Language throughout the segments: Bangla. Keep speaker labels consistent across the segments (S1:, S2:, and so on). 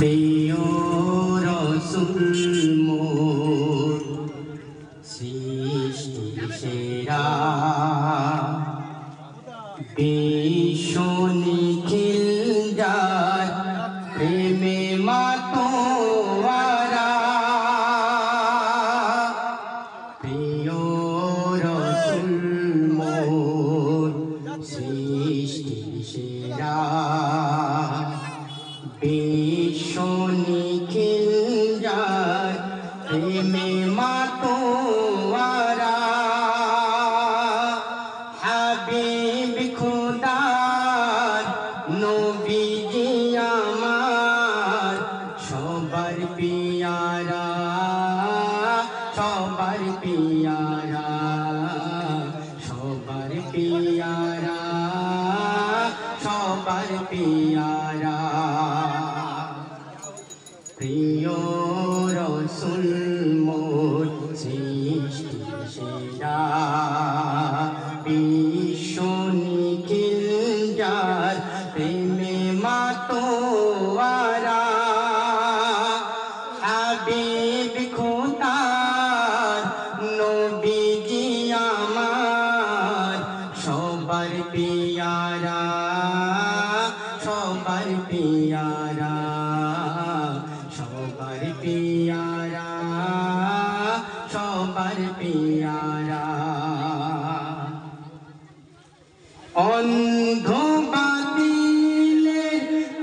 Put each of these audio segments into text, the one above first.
S1: প্রিয় রসুল মোর সৃষ্টি সেরা বিশ্ব নিখিল যার প্রেমে মাতোয়ারা প্রিয় রসুল মোর সৃষ্টি সেরা বিশ্ব নিখিল যার প্রেমে মাতোয়ারা হাবিব খোদার নবীজি আমার সবার পিয়ারা সবার পিয়ারা সবার পিয়ারা সবার পিয়ারা প্রিয় রসুল মোর সৃষ্টি সেরা বিশ্ব নিখিল যার প্রেমে মাতোয়ারা হাবিব খোদার নবীজি আমার সবার পিয়ারা সবার পিয়ারা সবার পিয়ারা সবার পিয়ারা অন্ধ বাতিলের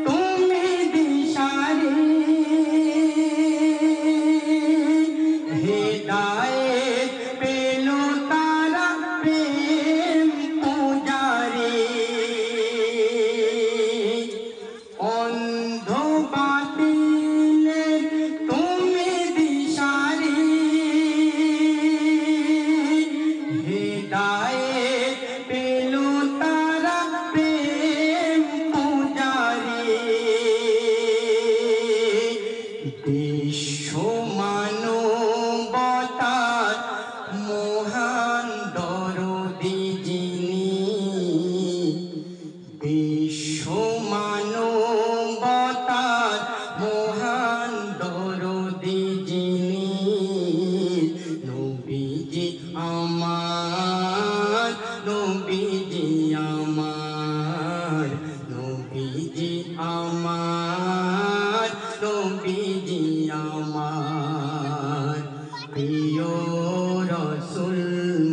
S1: তুমি দিশারি হেদায়েত পেল তারা প্রেম পূজারি অন্ধ বাতিলের তুমি দিশারি হেদায়েত পেল তারা প্রেম পূজারি বিশ্ব মানবতার মহান দরদি যিনি বিশ্ব মানবতার মহান দরদি যিনি নবীজি আমার নবীজি আমার নবীজি আমার নবীজি আমার প্রিয় রসুল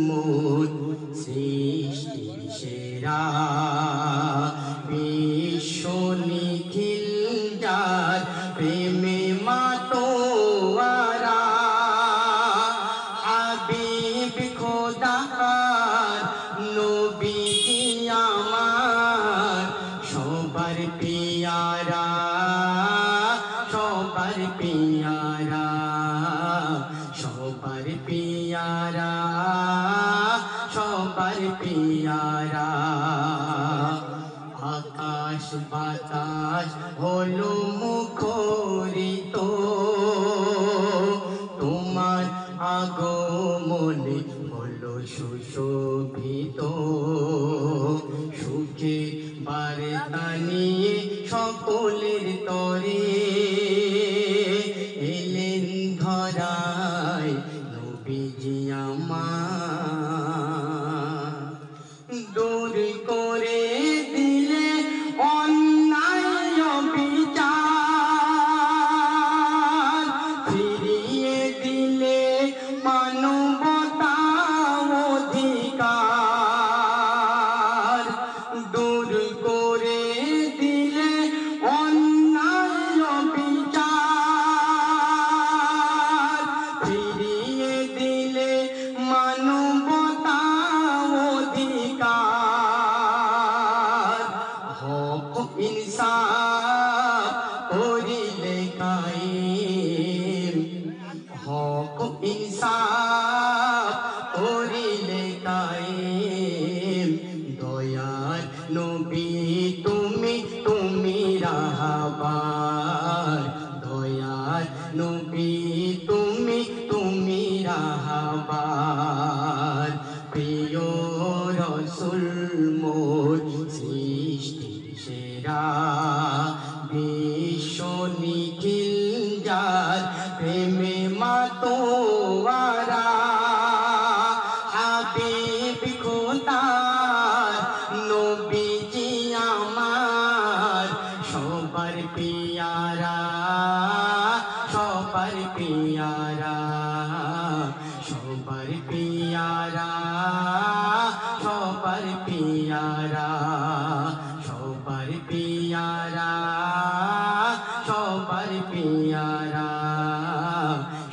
S1: মোর সৃষ্টি সেরা বিশ্ব নিখিল যার প্রেমে মাতোয়ারা হাবিব খোদার নবীজি আমার সবার পিয়ারা সবার পিয়ারা সবার পিয়ারা সবার পিয়ারা আকাশ বাতাস হলো মুখরিত তোমার আগমনে হলো সুশোভিত সুখে বার্তা নিয়ে সকলের তরে এলেন ধরায় নবীজি আমার দূর করে দিলে অন্যায় বিচার ফিরিয়ে দিলে মানবতা অধিকার দূর করে দিলে অন্যায় বিচার ফিরিয়ে দিলে মানবতা অধিকার হক ইনসাফ করিলে কায়েম হক ইনসাফ করিলে কায়েম দয়ার নবী তুমি তুমি রাহবার দয়ার নবী তুমি তুমি রাহবার প্রিয় রসুল মোর সৃষ্টি সেরা বিশ্ব নিখিল হাবিব খোদার নবীজি আমার সবার পিয়ারা সবার পিয়ারা সবার পিয়ারা সবার পিয়ারা সবার পিয়ারা সবার পিয়ারা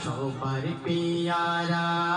S1: সবার পিয়ারা